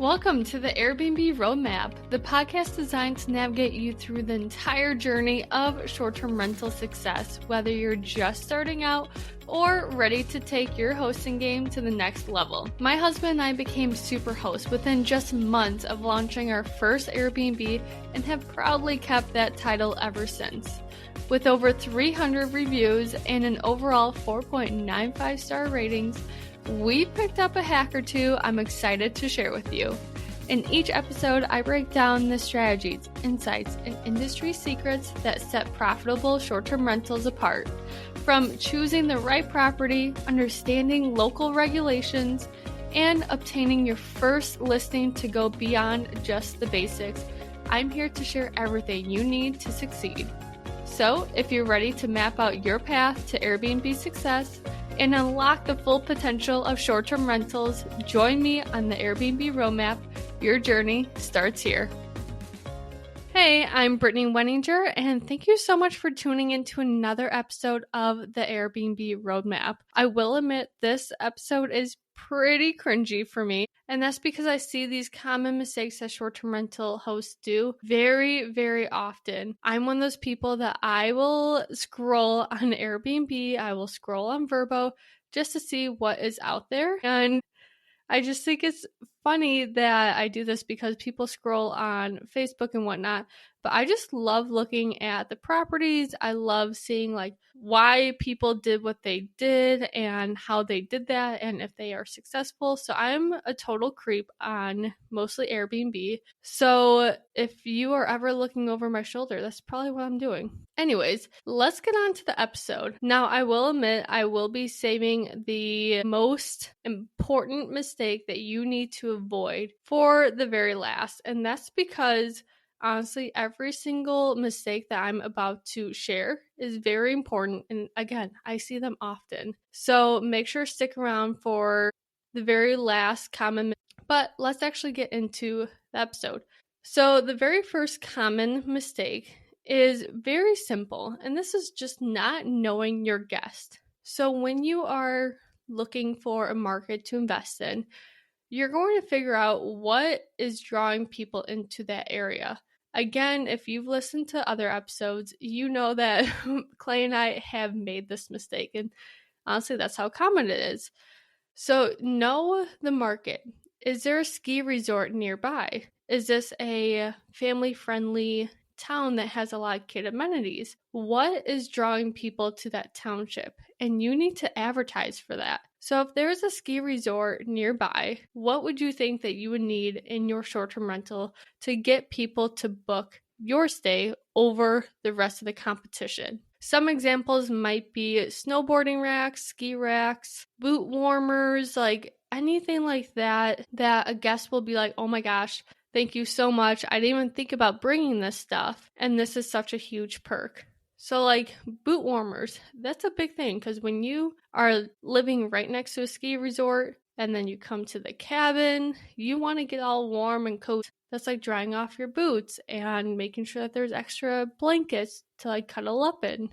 Welcome to the Airbnb Roadmap, the podcast designed to navigate you through the entire journey of short-term rental success, whether you're just starting out or ready to take your hosting game to the next level. My husband and I became super hosts within just months of launching our first Airbnb and have proudly kept that title ever since. With over 300 reviews and an overall 4.95 star ratings, we picked up a hack or two I'm excited to share with you. In each episode, I break down the strategies, insights, and industry secrets that set profitable short-term rentals apart. From choosing the right property, understanding local regulations, and obtaining your first listing to go beyond just the basics, I'm here to share everything you need to succeed. So, if you're ready to map out your path to Airbnb success and unlock the full potential of short-term rentals, join me on the Airbnb Roadmap. Your journey starts here. Hey, I'm Brittany Wenninger, and thank you so much for tuning into another episode of the Airbnb Roadmap. I will admit this episode is pretty cringy for me, and that's because I see these common mistakes that short-term rental hosts do very, very often. I'm one of those people that I will scroll on Airbnb, I will scroll on Vrbo just to see what is out there, and I just think it's funny that I do this because people scroll on Facebook and whatnot, but I just love looking at the properties. I love seeing like why people did what they did and how they did that and if they are successful. So I'm a total creep on mostly Airbnb. So if you are ever looking over my shoulder, that's probably what I'm doing. Anyways, let's get on to the episode. Now, I will admit I will be saving the most important mistake that you need to avoid for the very last. And that's because honestly, every single mistake that I'm about to share is very important. And again, I see them often. So make sure to stick around for the very last common mistake. But let's actually get into the episode. So the very first common mistake is very simple, and this is just not knowing your guest. So when you are looking for a market to invest in, you're going to figure out what is drawing people into that area. Again, if you've listened to other episodes, you know that Clay and I have made this mistake, and honestly, that's how common it is. So know the market. Is there a ski resort nearby? Is this a family-friendly town that has a lot of kid amenities? What is drawing people to that township? And you need to advertise for that. So if there's a ski resort nearby, what would you think that you would need in your short-term rental to get people to book your stay over the rest of the competition? Some examples might be snowboarding racks, ski racks, boot warmers, like anything like that a guest will be like, oh my gosh, thank you so much. I didn't even think about bringing this stuff, and this is such a huge perk. So like boot warmers, that's a big thing because when you are living right next to a ski resort and then you come to the cabin, you want to get all warm and cozy. That's like drying off your boots and making sure that there's extra blankets to like cuddle up in.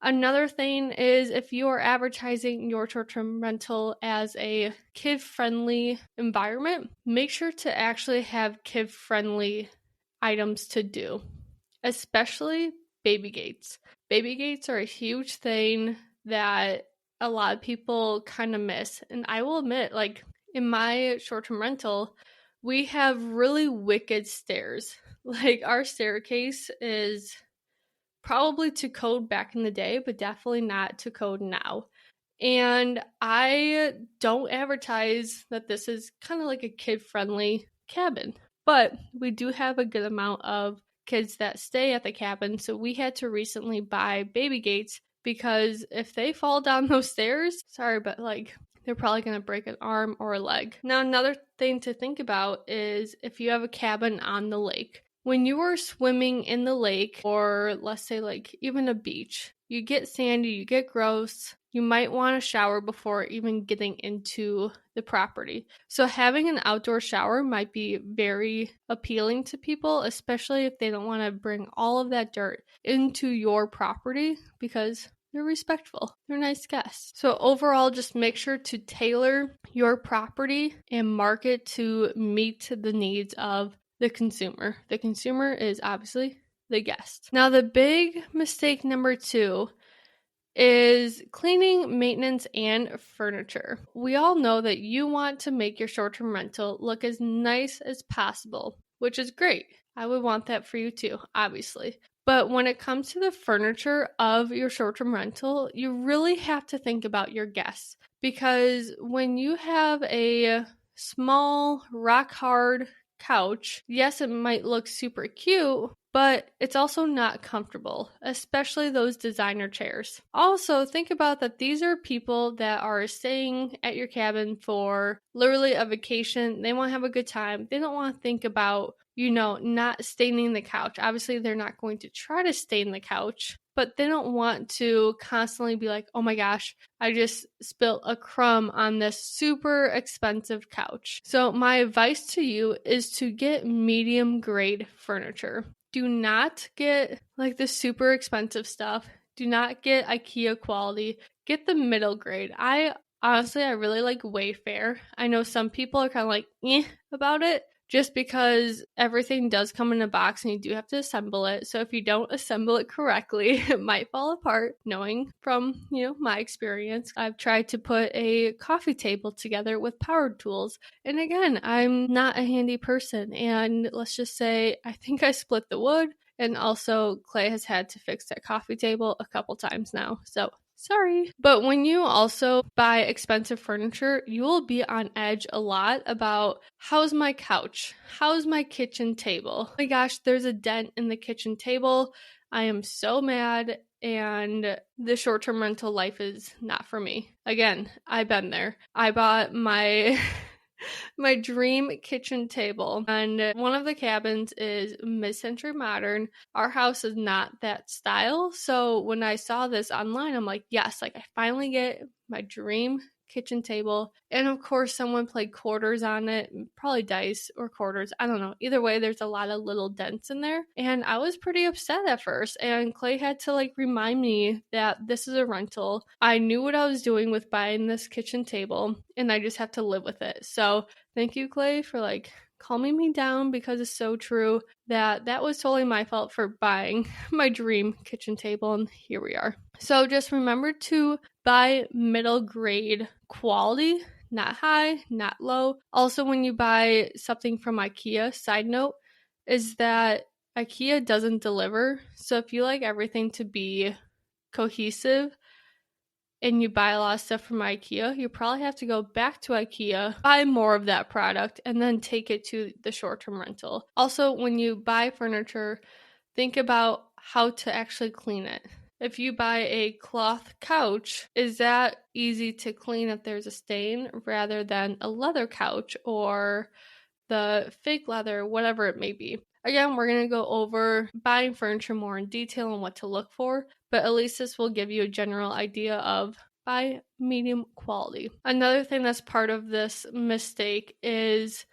Another thing is if you are advertising your short-term rental as a kid-friendly environment, make sure to actually have kid-friendly items to do, especially baby gates. Baby gates are a huge thing that a lot of people kind of miss. And I will admit, like in my short-term rental, we have really wicked stairs. Like our staircase is probably to code back in the day, but definitely not to code now. And I don't advertise that this is kind of like a kid-friendly cabin, but we do have a good amount of kids that stay at the cabin, so we had to recently buy baby gates because if they fall down those stairs, sorry, but like they're probably going to break an arm or a leg. Now, another thing to think about is if you have a cabin on the lake. When you are swimming in the lake, or let's say like even a beach, you get sandy, you get gross, you might want to shower before even getting into the property. So having an outdoor shower might be very appealing to people, especially if they don't want to bring all of that dirt into your property because they're respectful. They're nice guests. So overall, just make sure to tailor your property and market to meet the needs of the consumer. The consumer is obviously the guest. Now, the big mistake number 2 is cleaning, maintenance, and furniture. We all know that you want to make your short-term rental look as nice as possible, which is great. I would want that for you too, obviously. But when it comes to the furniture of your short-term rental, you really have to think about your guests, because when you have a small, rock-hard couch, yes, it might look super cute, but it's also not comfortable, especially those designer chairs. Also, think about that these are people that are staying at your cabin for literally a vacation. They want to have a good time. They don't want to think about, not staining the couch. Obviously, they're not going to try to stain the couch, but they don't want to constantly be like, oh my gosh, I just spilled a crumb on this super expensive couch. So my advice to you is to get medium grade furniture. Do not get like the super expensive stuff. Do not get IKEA quality. Get the middle grade. I really like Wayfair. I know some people are kind of like about it, just because everything does come in a box and you do have to assemble it. So if you don't assemble it correctly, it might fall apart. Knowing from, my experience, I've tried to put a coffee table together with power tools. And again, I'm not a handy person. And let's just say, I think I split the wood. And also Clay has had to fix that coffee table a couple times now. So sorry. But when you also buy expensive furniture, you will be on edge a lot about, how's my couch? How's my kitchen table? Oh my gosh, there's a dent in the kitchen table. I am so mad, and the short-term rental life is not for me. Again, I've been there. I bought my my dream kitchen table, and one of the cabins is mid-century modern. Our house is not that style, so when I saw this online, I'm like, yes, like I finally get my dream kitchen table. And of course, someone played quarters on it, probably dice or quarters, I don't know. Either way, there's a lot of little dents in there, and I was pretty upset at first, and Clay had to remind me that this is a rental. I knew what I was doing with buying this kitchen table, and I just have to live with it. So thank you, Clay, for calming me down, because it's so true that was totally my fault for buying my dream kitchen table, and here we are. So just remember to buy middle grade quality, not high, not low. Also, when you buy something from IKEA, side note is that IKEA doesn't deliver. So if you like everything to be cohesive and you buy a lot of stuff from IKEA, you probably have to go back to IKEA, buy more of that product, and then take it to the short-term rental. Also, when you buy furniture, think about how to actually clean it. If you buy a cloth couch, is that easy to clean if there's a stain, rather than a leather couch or the fake leather, whatever it may be? Again, we're going to go over buying furniture more in detail and what to look for, but at least this will give you a general idea of buy medium quality. Another thing that's part of this mistake is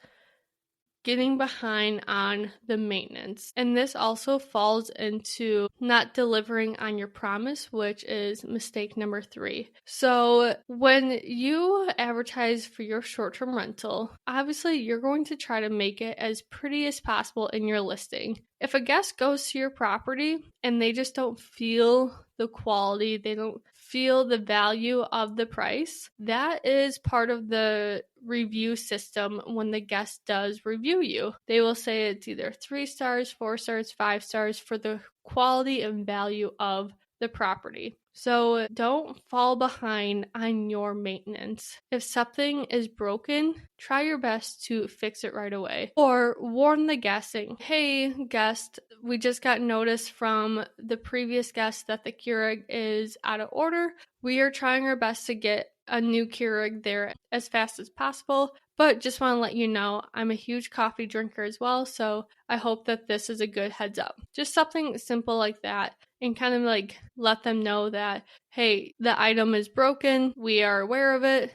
getting behind on the maintenance. And this also falls into not delivering on your promise, which is mistake number 3. So when you advertise for your short-term rental, obviously you're going to try to make it as pretty as possible in your listing. If a guest goes to your property and they just don't feel the quality, they don't feel the value of the price, that is part of the review system. When the guest does review you, they will say it's either 3 stars, 4 stars, 5 stars for the quality and value of the property. So don't fall behind on your maintenance. If something is broken, try your best to fix it right away. Or warn the guest saying, hey guest, we just got notice from the previous guest that the Keurig is out of order. We are trying our best to get a new Keurig there as fast as possible, but just want to let you know I'm a huge coffee drinker as well, so I hope that this is a good heads up. Just something simple like that, and kind of let them know that, hey, the item is broken, we are aware of it,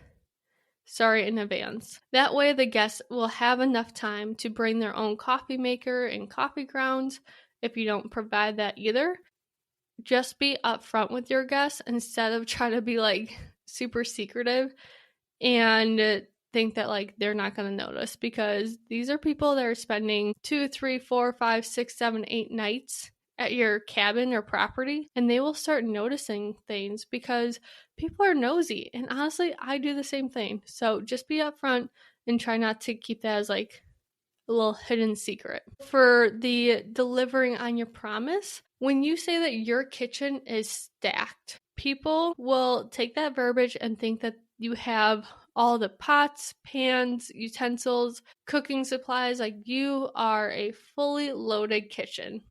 sorry in advance. That way the guests will have enough time to bring their own coffee maker and coffee grounds. If you don't provide that either, just be upfront with your guests instead of try to be super secretive and think that like they're not going to notice, because these are people that are spending 2, 3, 4, 5, 6, 7, 8 nights at your cabin or property, and they will start noticing things because people are nosy. And honestly, I do the same thing. So just be upfront and try not to keep that as like a little hidden secret. For the delivering on your promise, when you say that your kitchen is stacked, people will take that verbiage and think that you have all the pots, pans, utensils, cooking supplies, like you are a fully loaded kitchen.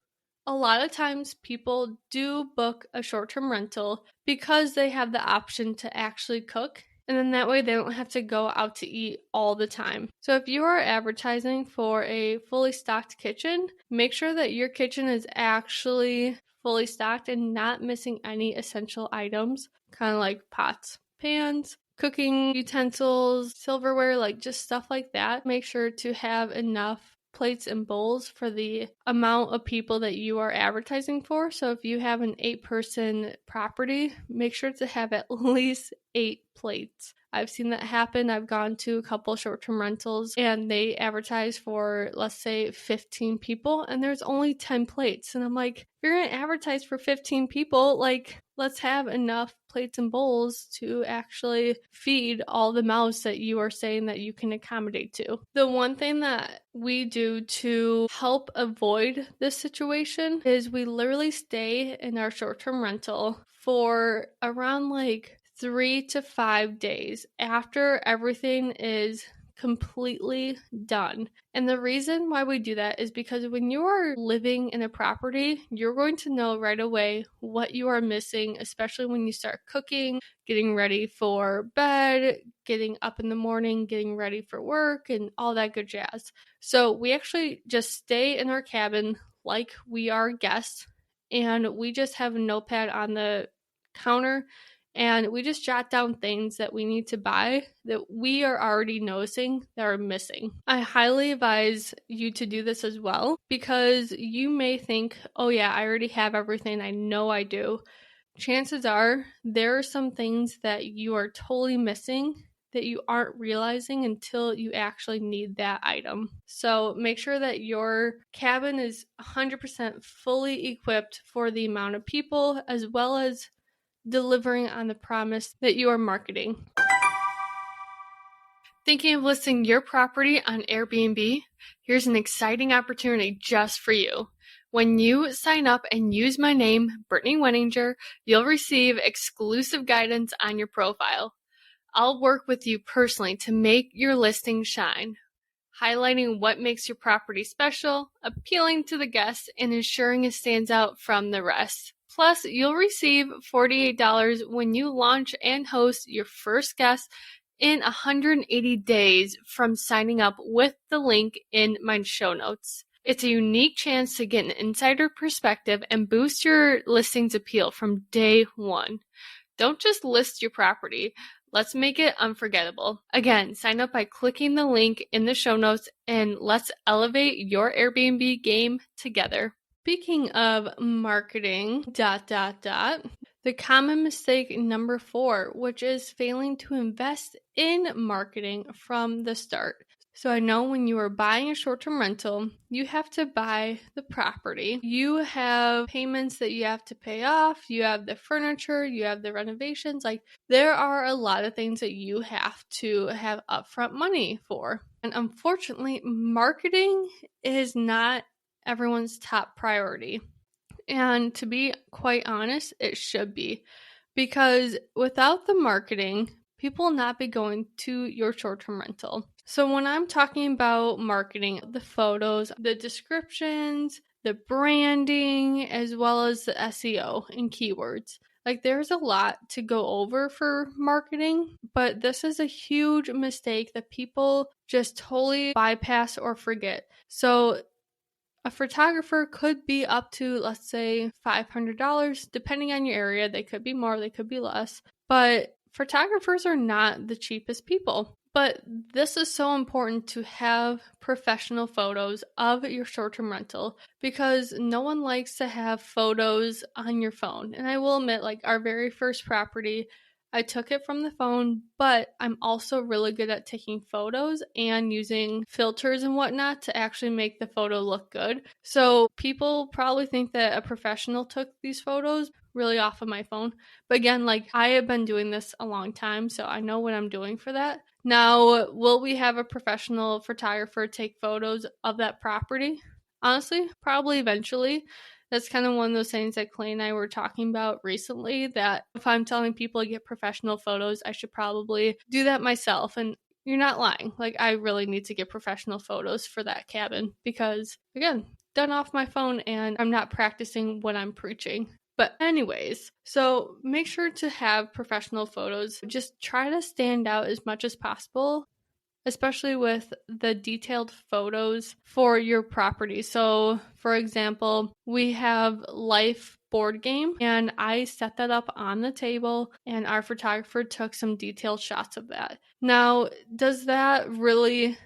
A lot of times people do book a short-term rental because they have the option to actually cook, and then that way they don't have to go out to eat all the time. So if you are advertising for a fully stocked kitchen, make sure that your kitchen is actually fully stocked and not missing any essential items, kind of like pots, pans, cooking utensils, silverware, like just stuff like that. Make sure to have enough plates and bowls for the amount of people that you are advertising for. So if you have an 8-person property, make sure to have at least 8 plates. I've seen that happen. I've gone to a couple short-term rentals and they advertise for, let's say, 15 people and there's only 10 plates. And I'm like, if you're going to advertise for 15 people, like, let's have enough plates and bowls to actually feed all the mouths that you are saying that you can accommodate to. The one thing that we do to help avoid this situation is we literally stay in our short-term rental for around like 3 to 5 days after everything is completely done. And the reason why we do that is because when you are living in a property, you're going to know right away what you are missing, especially when you start cooking, getting ready for bed, getting up in the morning, getting ready for work, and all that good jazz. So we actually just stay in our cabin like we are guests, and we just have a notepad on the counter, and we just jot down things that we need to buy that we are already noticing that are missing. I highly advise you to do this as well, because you may think, oh yeah, I already have everything. I know I do. Chances are there are some things that you are totally missing that you aren't realizing until you actually need that item. So make sure that your cabin is 100% fully equipped for the amount of people, as well as delivering on the promise that you are marketing. Thinking of listing your property on Airbnb? Here's an exciting opportunity just for you. When you sign up and use my name, Brittany Wenninger, you'll receive exclusive guidance on your profile. I'll work with you personally to make your listing shine, highlighting what makes your property special, appealing to the guests, and ensuring it stands out from the rest. Plus, you'll receive $48 when you launch and host your first guest in 180 days from signing up with the link in my show notes. It's a unique chance to get an insider perspective and boost your listing's appeal from day one. Don't just list your property. Let's make it unforgettable. Again, sign up by clicking the link in the show notes, and let's elevate your Airbnb game together. Speaking of marketing, the common mistake number 4, which is failing to invest in marketing from the start. So I know when you are buying a short-term rental, you have to buy the property. You have payments that you have to pay off. You have the furniture. You have the renovations. Like, there are a lot of things that you have to have upfront money for. And unfortunately, marketing is not everyone's top priority. And to be quite honest, it should be. Because without the marketing, people will not be going to your short-term rental. So when I'm talking about marketing, the photos, the descriptions, the branding, as well as the SEO and keywords, like, there's a lot to go over for marketing, but this is a huge mistake that people just totally bypass or forget. So a photographer could be up to, let's say, $500, depending on your area. They could be more, they could be less, but photographers are not the cheapest people. But this is so important to have professional photos of your short-term rental, because no one likes to have photos on your phone. And I will admit, like, our very first property, I took it from the phone, but I'm also really good at taking photos and using filters and whatnot to actually make the photo look good. So people probably think that a professional took these photos really off of my phone. But again, like I have been doing this a long time, so I know what I'm doing for that. Now, will we have a professional photographer take photos of that property? Honestly, probably eventually. That's kind of one of those things that Clay and I were talking about recently, that if I'm telling people to get professional photos, I should probably do that myself. And you're not lying. Like, I really need to get professional photos for that cabin because, again, done off my phone and I'm not practicing what I'm preaching. But anyways, so make sure to have professional photos. Just try to stand out as much as possible, especially with the detailed photos for your property. So, for example, we have Life board game, and I set that up on the table, and our photographer took some detailed shots of that. Now, does that really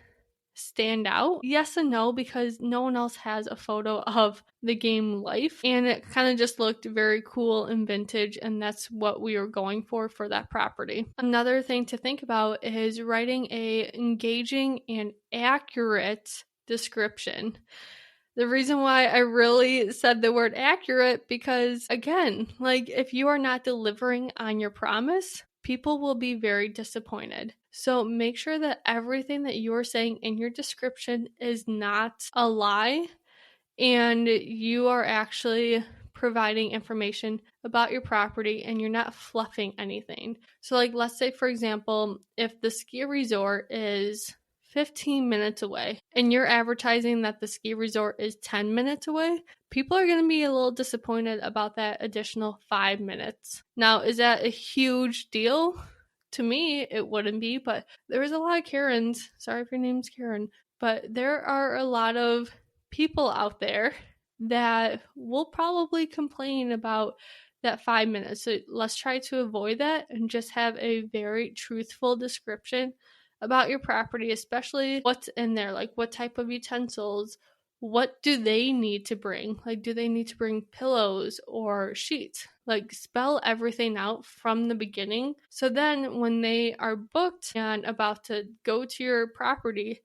stand out? Yes and no, because no one else has a photo of the game Life, and it kind of just looked very cool and vintage, and that's what we were going for that property. Another thing to think about is writing a engaging and accurate description. The reason why I really said the word accurate, because again, like if you are not delivering on your promise, people will be very disappointed. So make sure that everything that you are saying in your description is not a lie and you are actually providing information about your property and you're not fluffing anything. So like let's say for example, if the ski resort is 15 minutes away and you're advertising that the ski resort is 10 minutes away, people are going to be a little disappointed about that additional 5 minutes. Now, is that a huge deal? To me, it wouldn't be, but there is a lot of Karens. Sorry if your name's Karen, but there are a lot of people out there that will probably complain about that 5 minutes. So let's try to avoid that and just have a very truthful description about your property, especially what's in there, like what type of utensils, what do they need to bring? Like, do they need to bring pillows or sheets? Like, spell everything out from the beginning. So then when they are booked and about to go to your property,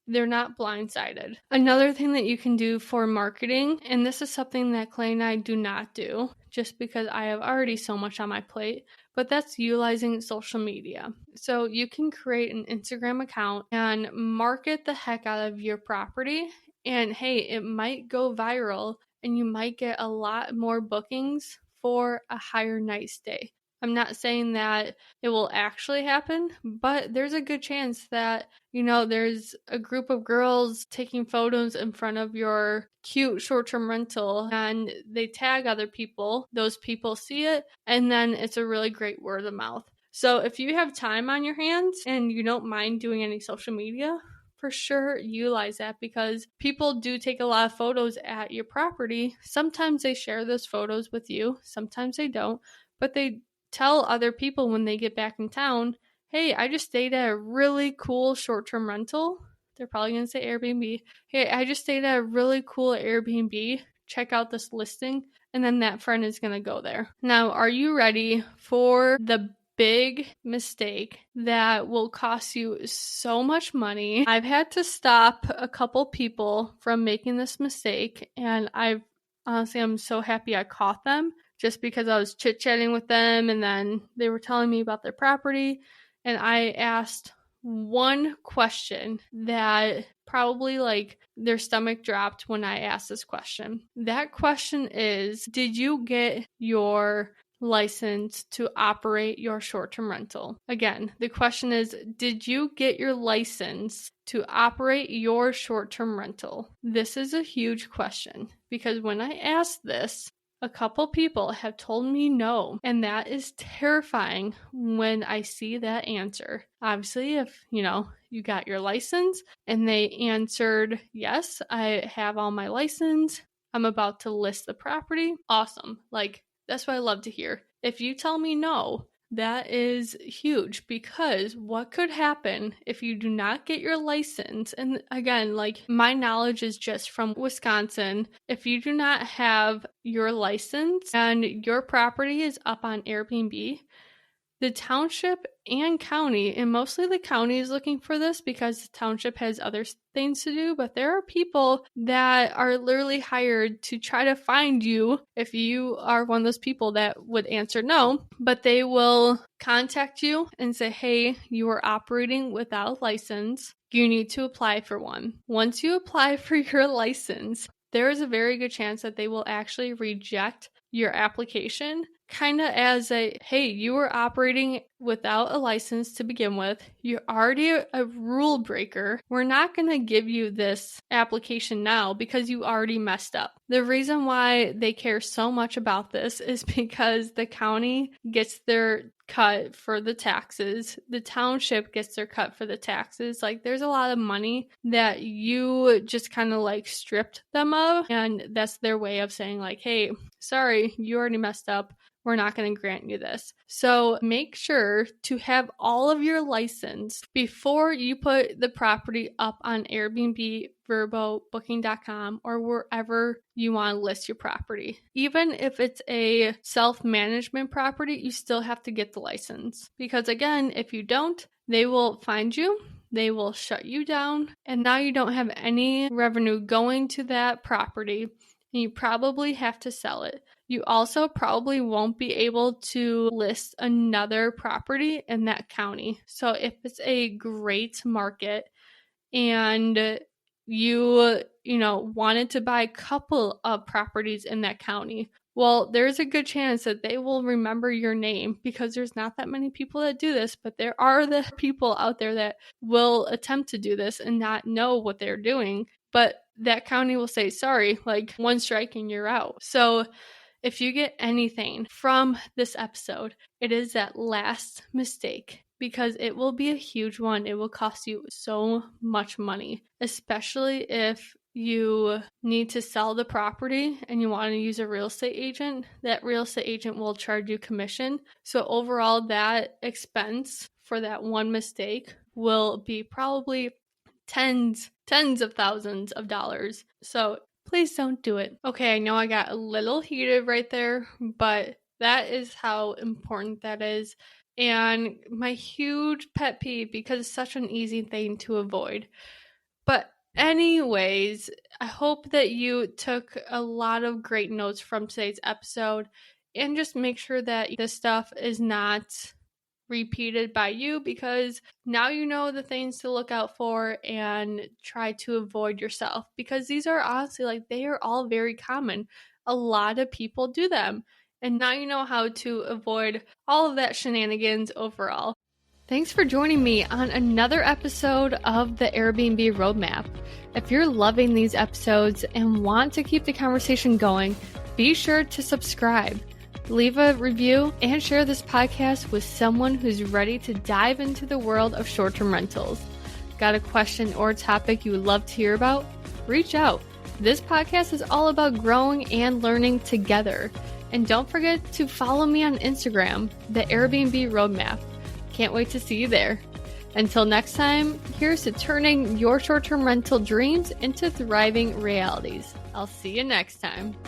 they're not blindsided. Another thing that you can do for marketing, and this is something that Clay and I do not do just because I have already so much on my plate, but that's utilizing social media. So you can create an Instagram account and market the heck out of your property. And hey, it might go viral and you might get a lot more bookings for a higher night stay. I'm not saying that it will actually happen, but there's a good chance that, you know, there's a group of girls taking photos in front of your cute short-term rental and they tag other people. Those people see it, and then it's a really great word of mouth. So if you have time on your hands and you don't mind doing any social media, for sure utilize that because people do take a lot of photos at your property. Sometimes they share those photos with you, sometimes they don't, but they tell other people when they get back in town, hey, I just stayed at a really cool short-term rental. They're probably going to say Airbnb. Hey, I just stayed at a really cool Airbnb. Check out this listing. And then that friend is going to go there. Now, are you ready for the big mistake that will cost you so much money? I've had to stop a couple people from making this mistake, and I'm so happy I caught them just because I was chit-chatting with them and then they were telling me about their property, and I asked one question that probably like their stomach dropped when I asked this question. That question is, did you get your license to operate your short-term rental? Again, the question is, did you get your license to operate your short-term rental? This is a huge question because when I asked this, a couple people have told me no, and that is terrifying when I see that answer. Obviously, if you got your license and they answered, yes, I have all my license, I'm about to list the property, awesome. Like, that's what I love to hear. If you tell me no, that is huge because what could happen if you do not get your license? And again, like my knowledge is just from Wisconsin. If you do not have your license and your property is up on Airbnb, the township and county, and mostly the county is looking for this because the township has other things to do, but there are people that are literally hired to try to find you if you are one of those people that would answer no, but they will contact you and say, hey, you are operating without a license. You need to apply for one. Once you apply for your license, there is a very good chance that they will actually reject your application, kind of as a, hey, you were operating without a license to begin with. You're already a rule breaker. We're not going to give you this application now because you already messed up. The reason why they care so much about this is because the county gets their cut for the taxes. The township gets their cut for the taxes. Like, there's a lot of money that you just kind of like stripped them of. And that's their way of saying like, hey, sorry, you already messed up. We're not going to grant you this. So make sure to have all of your license before you put the property up on Airbnb, Vrbo, Booking.com, or wherever you want to list your property. Even if it's a self-management property, you still have to get the license. Because again, if you don't, they will find you. They will shut you down. And now you don't have any revenue going to that property. And you probably have to sell it. You also probably won't be able to list another property in that county. So if it's a great market and you wanted to buy a couple of properties in that county, well, there's a good chance that they will remember your name because there's not that many people that do this, but there are the people out there that will attempt to do this and not know what they're doing. But that county will say, sorry, like one strike and you're out. So if you get anything from this episode, it is that last mistake, because it will be a huge one. It will cost you so much money, especially if you need to sell the property and you want to use a real estate agent. That real estate agent will charge you commission. So overall, that expense for that one mistake will be probably tens of thousands of dollars. So please don't do it. Okay, I know I got a little heated right there, but that is how important that is. And my huge pet peeve, because it's such an easy thing to avoid. But anyways, I hope that you took a lot of great notes from today's episode, and just make sure that this stuff is not repeated by you, because now you know the things to look out for and try to avoid yourself, because these are honestly, like, they are all very common. A lot of people do them, and now you know how to avoid all of that shenanigans overall. Thanks for joining me on another episode of the Airbnb Roadmap. If you're loving these episodes and want to keep the conversation going, be sure to subscribe. Leave a review and share this podcast with someone who's ready to dive into the world of short-term rentals. Got a question or topic you would love to hear about? Reach out. This podcast is all about growing and learning together. And don't forget to follow me on Instagram, the Airbnb Roadmap. Can't wait to see you there. Until next time, here's to turning your short-term rental dreams into thriving realities. I'll see you next time.